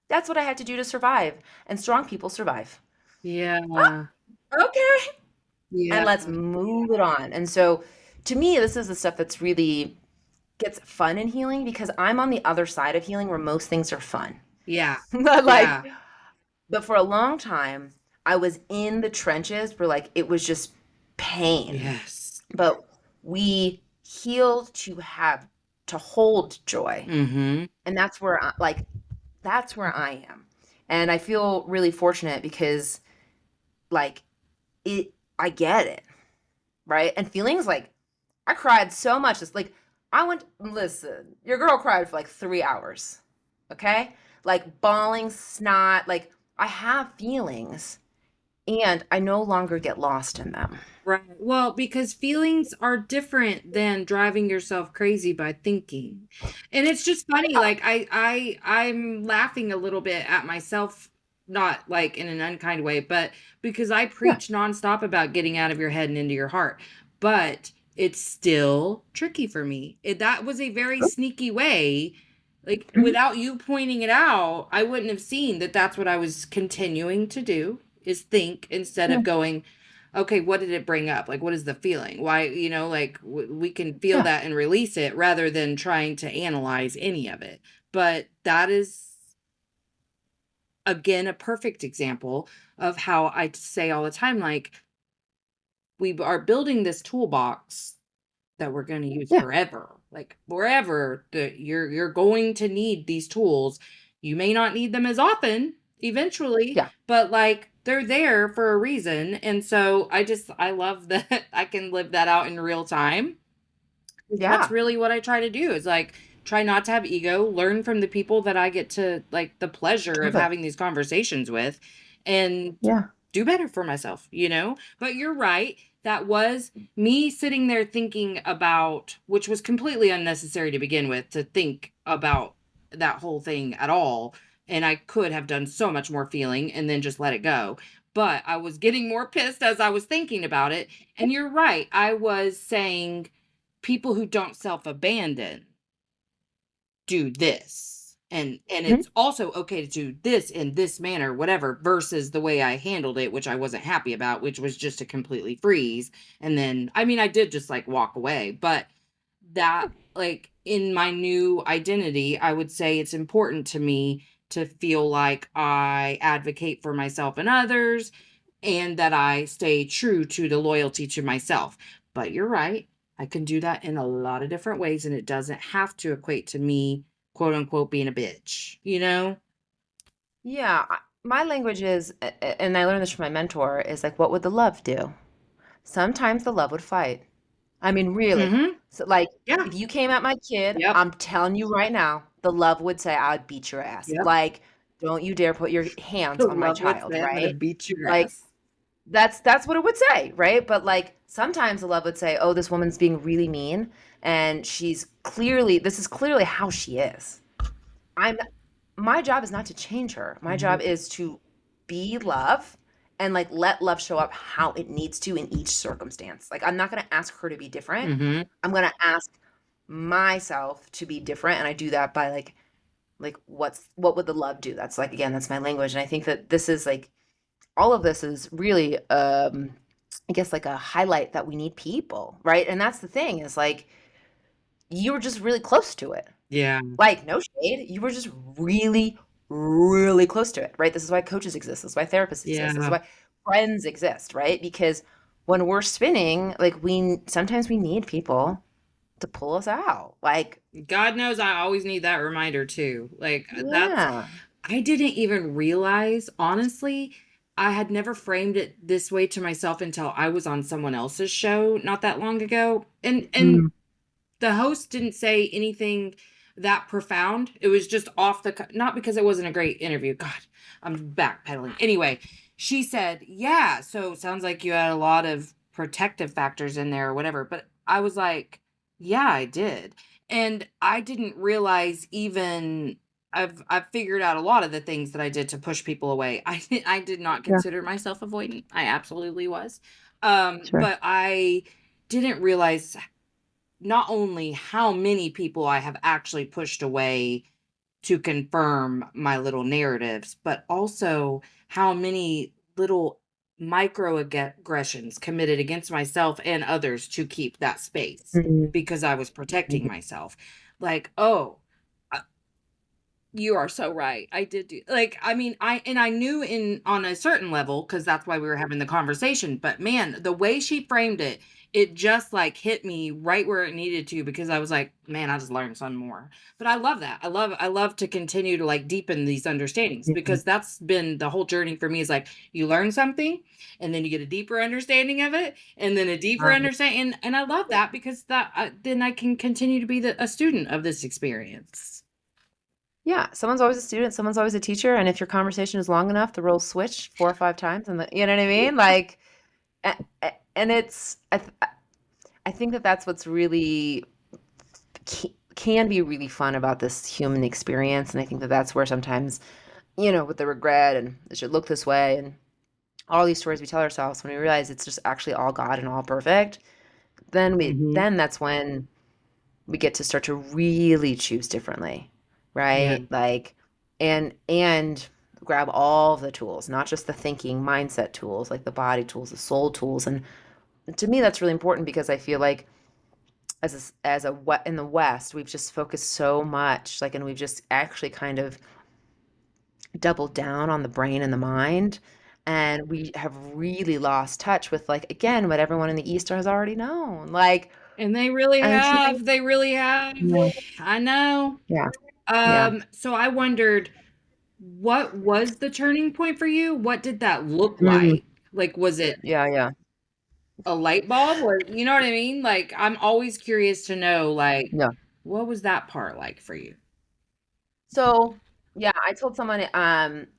that's what I had to do to survive," and strong people survive. Yeah. Okay, and Yeah. let's move it on. And so, to me, this is the stuff that's really gets fun in healing because I'm on the other side of healing where most things are fun. Yeah. Like, Yeah. but for a long time, I was in the trenches where like it was just pain. Yes. But we heal to hold joy. Mm-hmm. And that's where I am. And I feel really fortunate because like I get it, right? And feelings like I cried so much. It's like listen, your girl cried for like 3 hours. Okay? Like bawling snot, like I have feelings and I no longer get lost in them. Right. Well, because feelings are different than driving yourself crazy by thinking. And it's just funny, Yeah. like I'm laughing a little bit at myself, not like in an unkind way, but because I Yeah. preach nonstop about getting out of your head and into your heart. But it's still tricky for me. That was a very sneaky way. Like Mhm. without you pointing it out, I wouldn't have seen that that's what I was continuing to do is think instead Yeah. of going, okay, what did it bring up? Like, what is the feeling? Why, like we can feel Yeah. that and release it rather than trying to analyze any of it. But that is, again, a perfect example of how I say all the time, like, we are building this toolbox that we're going to use Yeah. forever. Like forever, that you're going to need these tools. You may not need them as often eventually, Yeah. but like they're there for a reason. And so I love that I can live that out in real time. That's Yeah. really what I try to do is like try not to have ego, learn from the people that I get to like the pleasure of Totally. having these conversations with and Yeah. do better for myself. But you're right. That was me sitting there thinking about, which was completely unnecessary to begin with, to think about that whole thing at all. And I could have done so much more feeling and then just let it go. But I was getting more pissed as I was thinking about it. And you're right. I was saying people who don't self-abandon do this. And Mhm. it's also okay to do this in this manner, whatever, versus the way I handled it, which I wasn't happy about, which was just to completely freeze. And then, I mean, I did just like walk away, but that, like, in my new identity, I would say it's important to me to feel like I advocate for myself and others and that I stay true to the loyalty to myself. But you're right. I can do that in a lot of different ways, and it doesn't have to equate to me, quote unquote, being a bitch? Yeah. My language is, and I learned this from my mentor, is like, what would the love do? Sometimes the love would fight. I mean, really. Mm-hmm. So, like, Yeah. if you came at my kid, Yep. I'm telling you right now, the love would say, I would beat your ass. Yep. Like, don't you dare put your hands The on my love would child, say I'm gonna right? beat your Like, ass. that's what it would say, right? But like sometimes the love would say, "Oh, this woman's being really mean, and this is clearly how she is." I'm My job is not to change her. My Mm-hmm. job is to be love and like let love show up how it needs to in each circumstance. Like I'm not going to ask her to be different. Mm-hmm. I'm going to ask myself to be different, and I do that by like what would the love do? That's like, again, that's my language. And I think that this is like, all of this is really I guess like a highlight that we need people, right? And that's the thing, is like you were just really close to it. Yeah. Like, no shade, you were just really, really close to it, right? This is why coaches exist. This is why therapists exist. This is Yeah. why friends exist, right? Because when we're spinning, like sometimes we need people to pull us out. Like, God knows I always need that reminder too. Like yeah. I didn't even realize, honestly, I had never framed it this way to myself until I was on someone else's show not that long ago. And the host didn't say anything that profound. It was just off the not because it wasn't a great interview. God, I'm backpedaling. Anyway, she said, "Yeah, so sounds like you had a lot of protective factors in there or whatever." But I was like, "Yeah, I did." And I didn't realize even I've figured out a lot of the things that I did to push people away. I did not Yeah, consider myself avoidant. I absolutely was. sure. But I didn't realize not only how many people I have actually pushed away to confirm my little narratives, but also how many little microaggressions committed against myself and others to keep that space Mhm. because I was protecting myself. Like, oh, you are so right. I did do like I mean I knew in on a certain level because that's why we were having the conversation, but man, the way she framed it, it just like hit me right where it needed to because I was like, man, I just learned some more. But I love that. I love to continue to like deepen these understandings Mhm. because that's been the whole journey for me is like you learn something and then you get a deeper understanding of it and then a deeper Um, understanding and I love that because that then I can continue to be a student of this experience. yeah, someone's always a student, someone's always a teacher, and if your conversation is long enough, the roles switch 4 or 5 times, and you know what I mean? Like, and it's I think that that's what's really can be really fun about this human experience, and I think that that's where sometimes, with the regret and it should look this way and all these stories we tell ourselves, when we realize it's just actually all God and all perfect, Mhm. then that's when we get to start to really choose differently, Yeah. right? Like, and grab all the tools, not just the thinking mindset tools, like the body tools, the soul tools. And to me, that's really important because I feel like in the West, we've just focused so much, like, and we've just actually kind of doubled down on the brain and the mind. And we have really lost touch with, like, again, what everyone in the East has already known. Like, And they really and truly, have. They really have. yeah, I know. yeah, yeah. So I wondered, what was the turning point for you? What did that look Mm, like? Like, was it yeah, yeah, a light bulb or you know what I mean? Like, I'm always curious to know, like, yeah. what was that part like for you? So, yeah, I told someone,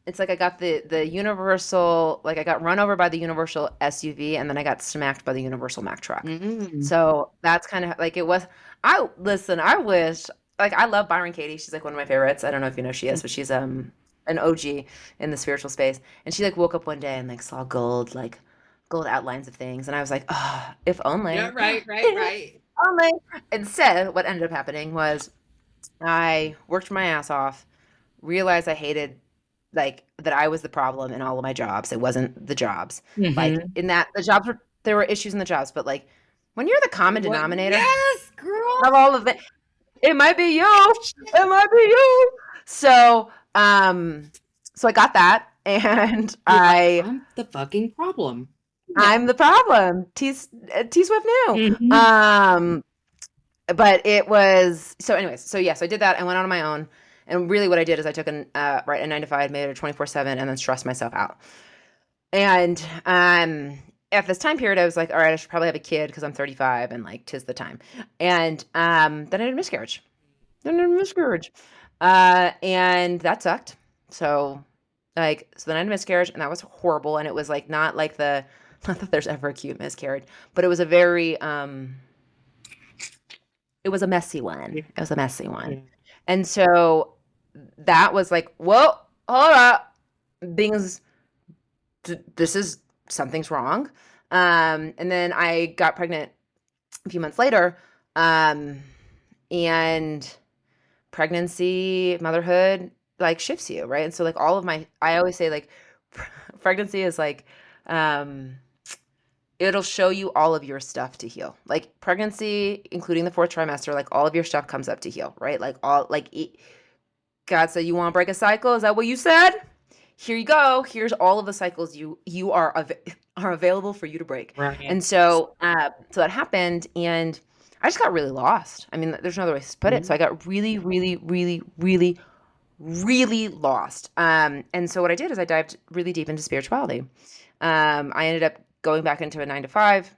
it's like I got the universal, like I got run over by the universal SUV, and then I got smacked by the universal Mack truck. Mm. So that's kind of like it was. I wish, like, I love Byron Katie. She's like one of my favorites. I don't know if you know who she is, but she's an OG in the spiritual space. And she like woke up one day and like saw gold outlines of things, and I was like, oh, if Yeah, only, right, right, if right. only. Instead, what ended up happening was I worked my ass off, realized I hated, like, that I was the problem in all of my jobs. It wasn't the jobs. Like, Mm-hmm. in that the jobs were there were issues in the jobs, but like when you're the common What? denominator Yes, girl. of all of it, it might be you. It might be you. So, so I got that, and You're like, I'm the fucking problem. Yeah. I'm the problem. T Swift knew. Mm-hmm. Um, but it was so anyways, so yes, I did that. I went out on my own. And really what I did is I took a 9 to 5, made it a 24/7, and then stressed myself out. And at this time period, I was like, all right, I should probably have a kid because I'm 35 and like 'tis the time. And then I had a miscarriage. And that sucked. So then I had a miscarriage, and that was horrible. And it was like not like not that there's ever a cute miscarriage, but it was a very it was a messy one. Yeah. It was a messy one. Yeah. And so that was like, whoa, hold up. Things this is something's wrong. And then I got pregnant a few months later, and pregnancy, motherhood, like shifts you, right? And so like I always say like pregnancy is like, it'll show you all of your stuff to heal. Like pregnancy, including the 4th trimester, like all of your stuff comes up to heal, right? Like God said, you want to break a cycle? Is that what you said? Here you go. Here's all of the cycles you are available for you to break. Right. And so that happened, and I just got really lost. I mean, there's no other way to put it. So I got really, really, really, really, really lost. And so what I did is I dived really deep into spirituality. I ended up going back into a 9 to 5,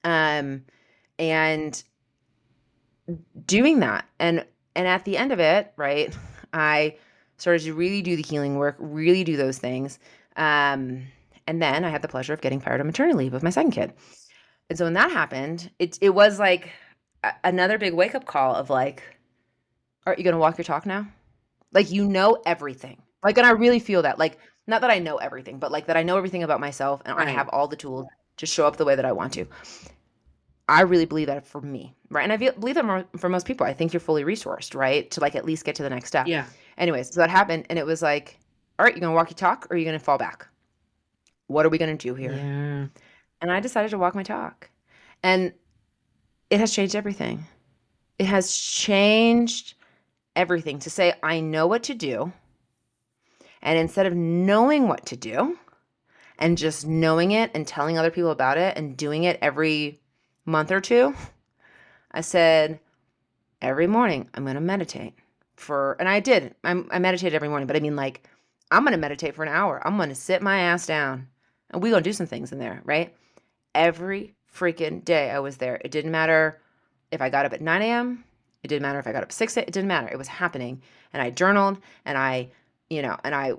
and doing that. And at the end of it, right, I started to really do the healing work, really do those things. And then I had the pleasure of getting fired on maternity leave with my second kid. And so when that happened, it was like another big wake up call of like, aren't you going to walk your talk now? Like, you know everything. Like, and I really feel that, like, not that I know everything, but like that I know everything about myself, and I have all the tools to show up the way that I want to. I really believe that for me, right? And I believe that for most people. I think you're fully resourced, right? To like at least get to the next step. Yeah. Anyways, so that happened, and it was like, all right, you're going to walk your talk, or are you going to fall back? What are we going to do here? Yeah. And I decided to walk my talk. And it has changed everything. It has changed everything to say, I know what to do. And instead of knowing what to do and just knowing it and telling other people about it and doing it every month or two, I said, every morning I'm going to meditate and I did. I meditated every morning, but I mean, like, I'm going to meditate for an hour. I'm going to sit my ass down, and we're going to do some things in there, right? Every freaking day I was there. It didn't matter if I got up at 9 a.m. It didn't matter if I got up at 6 a.m. It didn't matter. It was happening. And I journaled, and I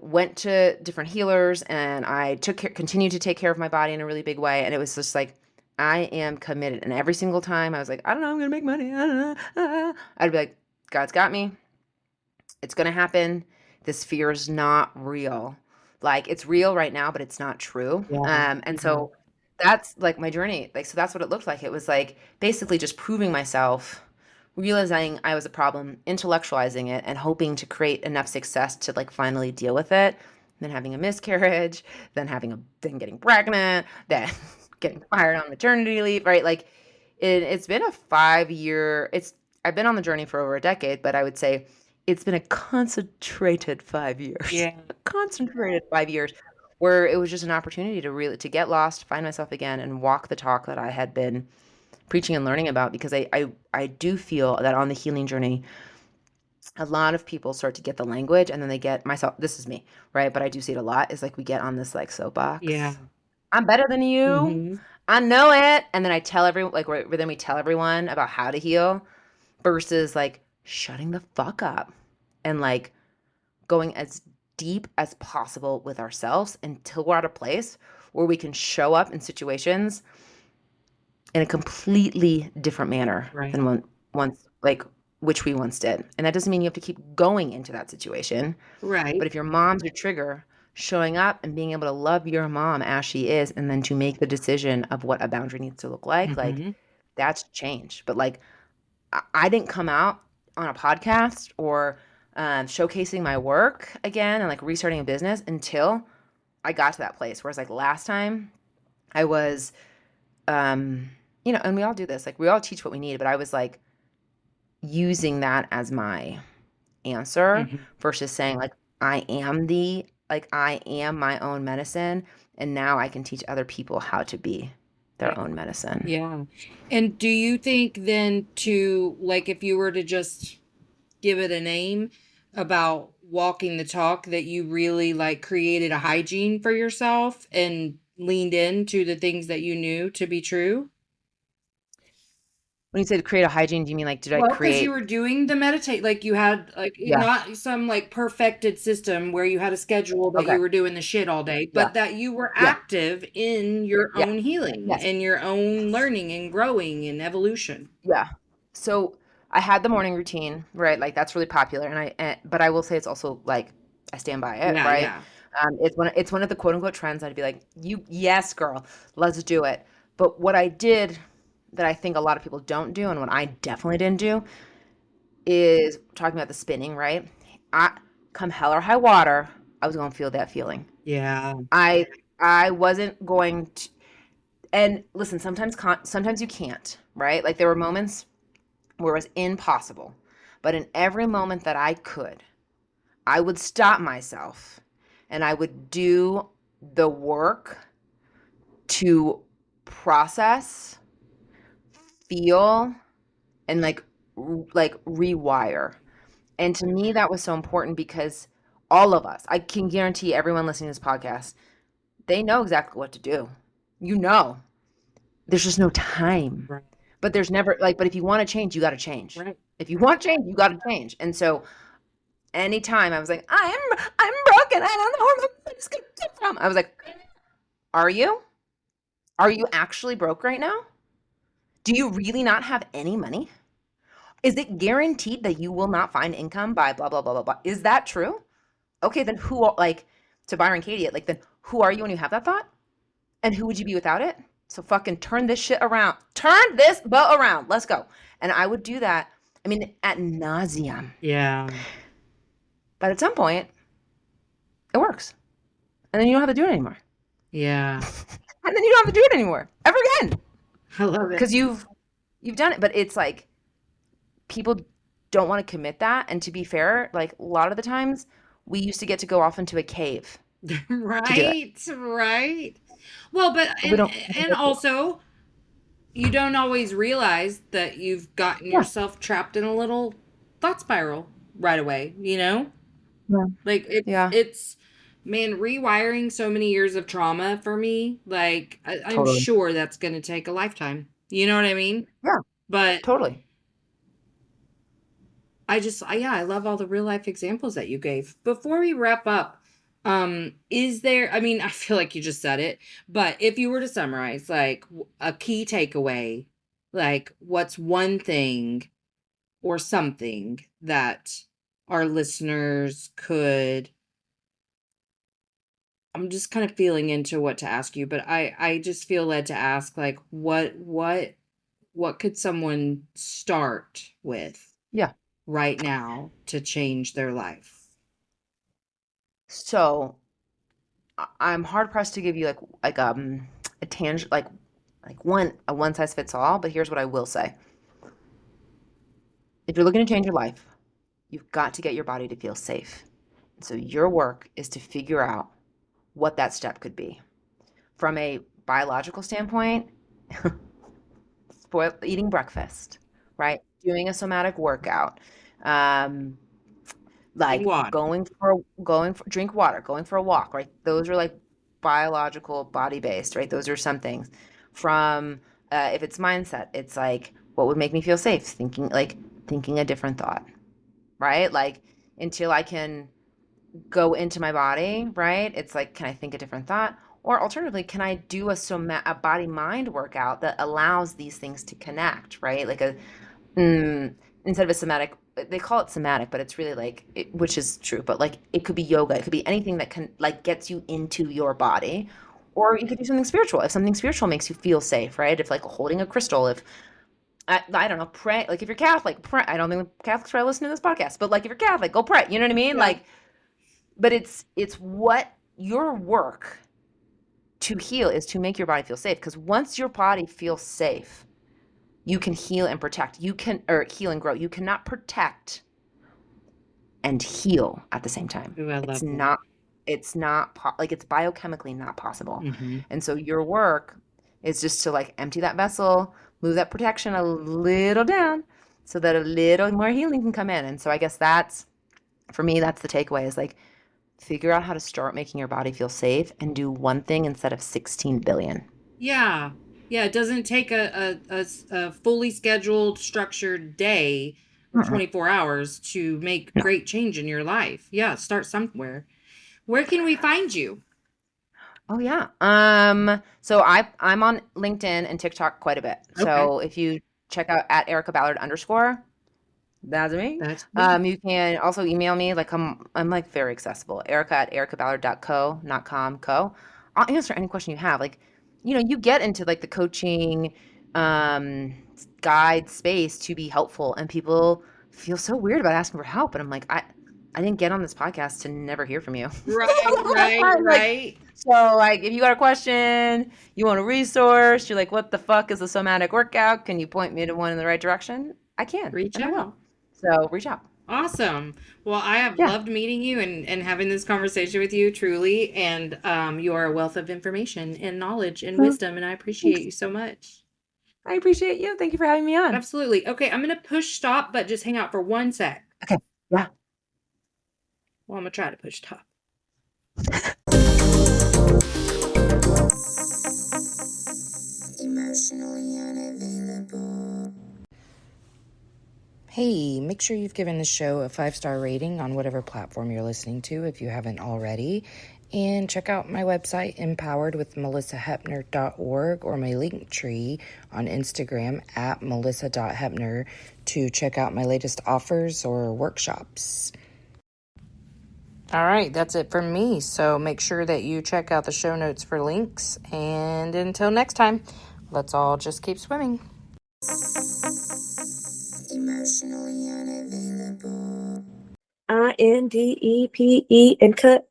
went to different healers, and I continued to take care of my body in a really big way. And it was just like, I am committed. And every single time I was like, I don't know, I'm going to make money. I don't know. I'd be like, God's got me. It's going to happen. This fear is not real. Like, it's real right now, but it's not true. Yeah. And so that's like my journey. Like, so that's what it looked like. It was like basically just proving myself, realizing I was a problem, intellectualizing it, and hoping to create enough success to like finally deal with it. Then having a miscarriage, then getting pregnant, then getting fired on maternity leave, right? Like it's been a 5-year, I've been on the journey for over a decade, but I would say it's been a concentrated 5 years. Yeah. A concentrated 5 years where it was just an opportunity to get lost, find myself again, and walk the talk that I had been preaching and learning about. Because I do feel that on the healing journey, a lot of people start to get the language, and then they get myself. This is me, right? But I do see it a lot. Is like we get on this like soapbox. Yeah. I'm better than you. Mhm. I know it. And then I tell everyone, like, then we tell everyone about how to heal, versus like shutting the fuck up and like going as deep as possible with ourselves until we're at a place where we can show up in situations in a completely different manner than which we once did. And that doesn't mean you have to keep going into that situation. Right. But if your mom's your trigger, showing up and being able to love your mom as she is, and then to make the decision of what a boundary needs to look like, like that's change. But like, I didn't come out on a podcast or showcasing my work again and like restarting a business until I got to that place. Whereas like last time I was, and we all do this, like we all teach what we need, but I was like using that as my answer versus saying like, I am my own medicine, and now I can teach other people how to be their own medicine. Yeah. And do you think then if you were to just give it a name about walking the talk, that you really like created a hygiene for yourself and leaned into the things that you knew to be true? When you say to create a hygiene, do you mean like, did I Because create? you were doing the meditate, like you had not some like perfected system where you had a schedule that you were doing the shit all day, but that you were active in your own healing and your own learning and growing and evolution. Yeah. So I had the morning routine, right? Like that's really popular, but I will say it's also like I stand by it, right? It's one of the quote unquote trends. I'd be like, yes, girl, let's do it. But what I did that I think a lot of people don't do, and what I definitely didn't do, is talking about the spinning, right? I come hell or high water, I was going to feel that feeling. Yeah. I I wasn't going to, and listen, sometimes you can't, right? Like there were moments where it was impossible. But in every moment that I could, I would stop myself and I would do the work to process, feel, and like rewire. And to me, that was so important because all of us, I can guarantee everyone listening to this podcast, they know exactly what to do. You know, there's just no time. Right. But there's never like, but if you want to change, you got to change. Right. If you want change, you got to change. And so anytime I was like, I'm broken. I don't know where this gonna come from. I was like, are you? Are you actually broke right now? Do you really not have any money? Is it guaranteed that you will not find income by blah blah blah blah blah? Is that true? Okay, then like to Byron Katie, like then who are you when you have that thought? And who would you be without it? So fucking turn this shit around. Turn this boat around. Let's go. And I would do that. I mean, at nauseum. Yeah. But at some point, it works. And then you don't have to do it anymore. Yeah. And then you don't have to do it anymore. Ever again. I love it. Because you've done it. But it's like people don't want to commit that. And to be fair, like a lot of the times we used to get to go off into a cave. Right. Right. Well, but and also you don't always realize that you've gotten yourself trapped in a little thought spiral right away, you know? Yeah. Like it's man, rewiring so many years of trauma for me, like I'm sure that's going to take a lifetime. You know what I mean? Yeah. But totally. I love all the real life examples that you gave. Before we wrap up, is there, I mean, I feel like you just said it, but if you were to summarize like a key takeaway, like what's one thing or something that our listeners could, I'm just kind of feeling into what to ask you, but I just feel led to ask like what could someone start with right now to change their life? So I'm hard pressed to give you like a tangent like a one size fits all, but here's what I will say. If you're looking to change your life, you've got to get your body to feel safe. So your work is to figure out what that step could be. From a biological standpoint, eating breakfast, right? Doing a somatic workout, like drink water, going for a walk, right? Those are like biological body based, right? Those are some things. From if it's mindset, it's like what would make me feel safe, thinking a different thought, right? Like until I can go into my body, right? It's like, can I think a different thought? Or alternatively, can I do a body mind workout that allows these things to connect, right? Like instead of a somatic, they call it somatic, but it's really like, which is true, but like it could be yoga. It could be anything that can like gets you into your body. Or you could do something spiritual. If something spiritual makes you feel safe, right? If like holding a crystal, if I don't know, pray. Like if you're Catholic, pray. I don't think Catholics probably listen to this podcast, but like if you're Catholic, go pray. You know what I mean? Yeah. Like, but it's what your work to heal is to make your body feel safe. Because once your body feels safe, you can heal and protect. Or heal and grow. You cannot protect and heal at the same time. Ooh, I love it's that. not. It's not like it's biochemically not possible. Mm-hmm. And so your work is just to like empty that vessel, move that protection a little down, so that a little more healing can come in. And so I guess that's for me. That's the takeaway. Is like figure out how to start making your body feel safe and do one thing instead of 16 billion. Yeah. Yeah. It doesn't take a fully scheduled, structured day or 24 hours to make great change in your life. Yeah. Start somewhere. Where can we find you? Oh yeah. So I'm on LinkedIn and TikTok quite a bit. So if you check out at Erica Ballard _, That's me. That's me. You can also email me. Like I'm like very accessible. Erica at ericaballard.co, not com, co. I'll answer any question you have. Like, you get into like the coaching um guide space to be helpful, and people feel so weird about asking for help. And I'm like, I didn't get on this podcast to never hear from you. Right, right, Like, right. so like if you got a question, you want a resource, you're like, what the fuck is a somatic workout? Can you point me to one in the right direction? I can, Reach and I will. out. So reach out. Awesome. Well, I have Yeah. loved meeting you and having this conversation with you truly. And you are a wealth of information and knowledge and Oh, wisdom, and I appreciate thanks. you so much. I appreciate you. Thank you for having me on. Absolutely. Okay, I'm gonna push stop, but just hang out for 1 sec. Okay. Yeah. Well, I'm gonna try to push stop. Emotionally unavailable. Hey, make sure you've given the show a 5-star rating on whatever platform you're listening to if you haven't already. And check out my website, empoweredwithmelisahepner.org, or my link tree on Instagram at melissa.hepner to check out my latest offers or workshops. All right, that's it from me. So make sure that you check out the show notes for links. And until next time, let's all just keep swimming. Emotionally unavailable. INDEPE and cut.